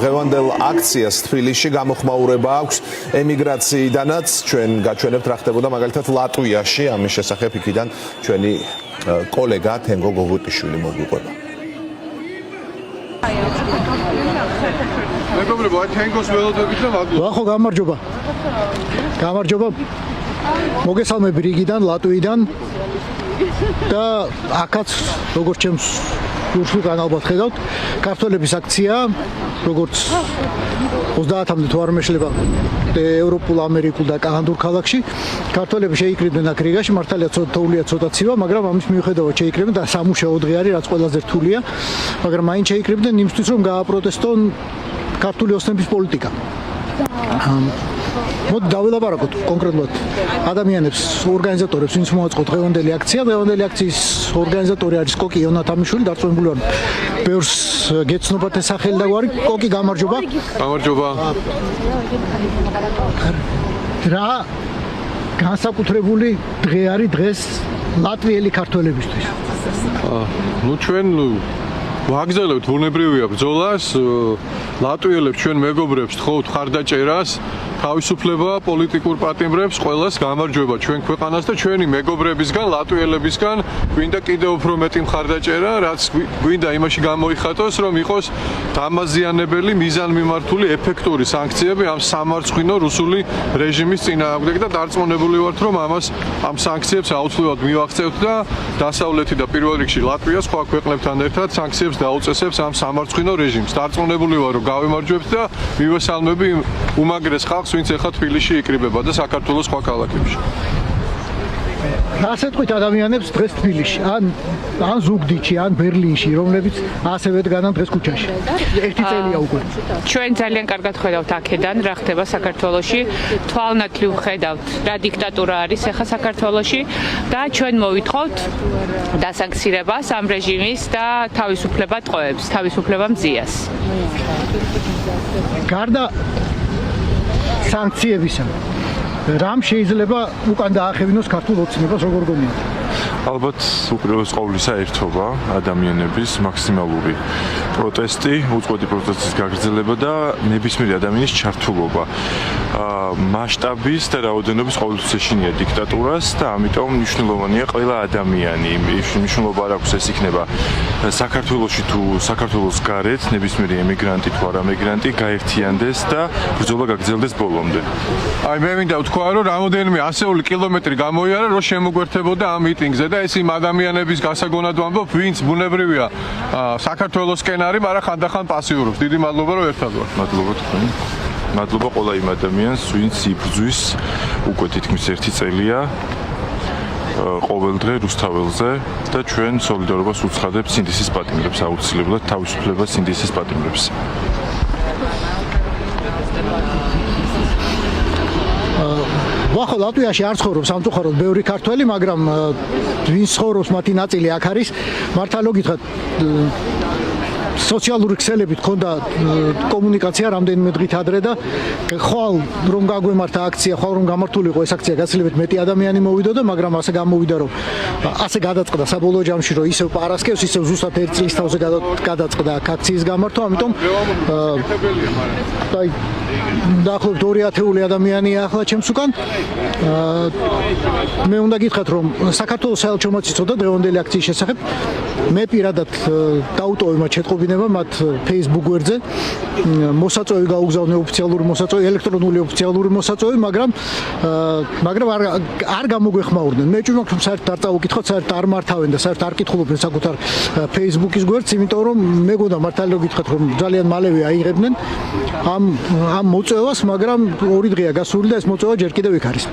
დღევანდელ აქციას თბილისში გამოხმაურება აქვს ემიგრაციიდანაც ჩვენ გაჩვენებთ რა ხდებოდა მაგალითად ლატვიაში ამის შესახებ იქიდან ჩვენი კოლეგა თენგო გოგუტიშვილი მოგვიყვება მეგობრებო, თენგოს ველოდებით და მადლობა. ხო, გამარჯობა. გამარჯობა. მოგესალმები რიგიდან, ლატვიიდან და აქაც როგორც ჩემს გულშვილთან ალბათ ხედავთ, ქართველების აქცია, როგორც 30-მდე თუ არ მეშლება ევროპულ, ამერიკულ და კანადურ ქალაქში. ქართველები შეიკრიბნენ აქ რიგაში, მართალია თოვლია ცოტა ცივა, მაგრამ ამის მიუხედავად შეიკრიბნენ და სამუშაო დღე არის, რაც ყველაზე რთულია, მაგრამ მაინც შეიკრიბნენ იმისთვის, რომ გააპროტესტონ ქართული ოცნების პოლიტიკა. მოდი დავილაპარაკოთ კონკრეტულად ადამიანებს, ორგანიზატორებს, ვინც მოაწყო დღევანდელი აქცია. დღევანდელი აქციის ორგანიზატორი არის კოკი იონათამიშვილი, დარწმუნებული ვარ, ბევრს გეცნობათ ეს სახელი და გვარი. კოკი, გამარჯობა. გამარჯობა. რა განსაკუთრებული დღე არის დღეს ლატვიელი ქართველებისთვის? ჩვენ ვაგზავნებთ ბუნებრივია ბრძოლას, ლატვიელებს ჩვენ მეგობრებს თხოვთ ხარდაჭერას, თავისუფლება, პოლიტიკურ პატიმრებს, ყველას გამარჯვება ჩვენ ქვეყანას და ჩვენი მეგობრებისგან, ლატვიელებისგან გვინდა კიდევ უფრო მეტი მხარდაჭერა, რაც გვინდა იმაში გამოიხატოს, რომ იყოს დამაზიანებელი, მიზანმიმართული, ეფექტური სანქციები ამ სამარცხვინო რუსული რეჟიმის წინააღმდეგ და დარწმუნებული ვართ, რომ ამ სანქციებს აუცილებლად მივაღწევთ და დასავლეთი და პირველ რიგში ლატვია სხვა ქვეყნებთან ერთად სანქციებს დაუწესებს ამ სამარცხვინო რეჟიმს. დარწმუნებული ვარ, რომ გავიმარჯვებთ და მივესალმები უმაგრეს ხალხს, ვინც ახლა თბილისში იკრიბება და საქართველოს სხვა ქალაქებში. რას ეთქვით ადამიანებს დღეს თბილისში, ან ზუგდიდში, ან ბერლინში, რომლებიც ასევე დგანან დღეს ქუჩაში? ერთი წელია უკვე. ჩვენ ძალიან კარგად ხედავთ აქედან რა ხდება საქართველოში, თვალნათლივ ხედავთ რა დიქტატურა არის ახლა საქართველოში და ჩვენ მოვითხოვთ დასანქცირებას ამ რეჟიმის და თავისუფლება ტყვეებს, თავისუფლება მძიას. გარდა სანქციებისა, რამ შეიძლება უკან დაახევინოს ქართულ ოცნებას, როგორ გონიათ? ალბათ უპირველეს ყოვლისა ერთობა, ადამიანების მაქსიმალური პროტესტი, უწყვეტი პროტესტის გაგრძელება და ნებისმიერი ადამიანის ჩართულობა. მასშტაბის და რაოდენობის ყოველთვის ეშინია დიქტატურას და ამიტომ მნიშვნელოვანია ყველა ადამიანი. მნიშვნელობა არ აქვს ეს იქნება საქართველოში თუ საქართველოს გარეთ, ნებისმიერი ემიგრანტი თუ არა ემიგრანტი გაერთიანდეს და ბრძოლა გაგრძელდეს ბოლომდე. აი მე მინდა ვთქვა, რომ რამოდენიმე ასეული კილომეტრი გამოიარა, რომ შემოგვერთებოდა ამ მიტინგზე და ეს იმ ადამიანების გასაგონად ვამბობ, ვინც ბუნებრივია საქართველოსკენ არის, მაგრამ ხანდახან პასიურობს. დიდი მადლობა, რომ ერთად ვართ. მადლობა თქვენ. მადლობა ყველა იმ ადამიანს, ვინც იბრძვის უკვე თითქმის 1 წელია ყოველდღე რუსთაველზე და ჩვენ სოლიდარობას უცხადებთ სინდისის პატიმრებს, აუცილებლად თავისუფლებას სინდისის პატიმრებს. ვახო ლატვიაში არ ცხოვრობს სამწუხაროდ ბევრი ქართველი, მაგრამ ვინც ცხოვრობს მათი ნაწილი აქ არის. მართლა გითხრათ, სოციალური ქსელებით ქონდა კომუნიკაცია რამდენიმე დღით ადრე და ხვალ რომ გაგვემართა აქცია, ხვალ რომ გამართულიყო ეს აქცია, გაცილებით მეტი ადამიანი მოვიდოდა, მაგრამ ასე გამოვიდა, რომ ასე გადაწყდა საბოლოო ჯამში, რომ ისევ პარასკევს, ისევ ზუსტად 1 წლის თავზე გადაწყდა აქციის გამართვა, ამიტომ აი დაახლოებით 210 ადამიანია ახლა ჩემს უკან. მე უნდა გითხრათ, რომ საქართველოს საელჩო მოციცოდა დღევანდელი აქციის შესახებ. მე პირადად დაუტოვე მათ შეტყობინება მათ Facebook გვერდზე. მოსაწვევი გაუგზავნე ოფიციალური მოსაწვევი, ელექტრონული ოფიციალური მოსაწვევი, მაგრამ არ გამოგვეხმაურდნენ. მე ვჭირმაქ რომ საერთოდ არ წავუკითხოთ, საერთოდ არ მართავენ და საერთოდ არ კითხულობენ საკუთარ Facebook-ის გვერდს, იმიტომ რომ მეგონა მართალია გითხრათ, რომ ძალიან მალევე აიღებდნენ ამ მოწვევას, მაგრამ 2 დღეა გასული და ეს მოწვევა ჯერ კიდევ იქ არის.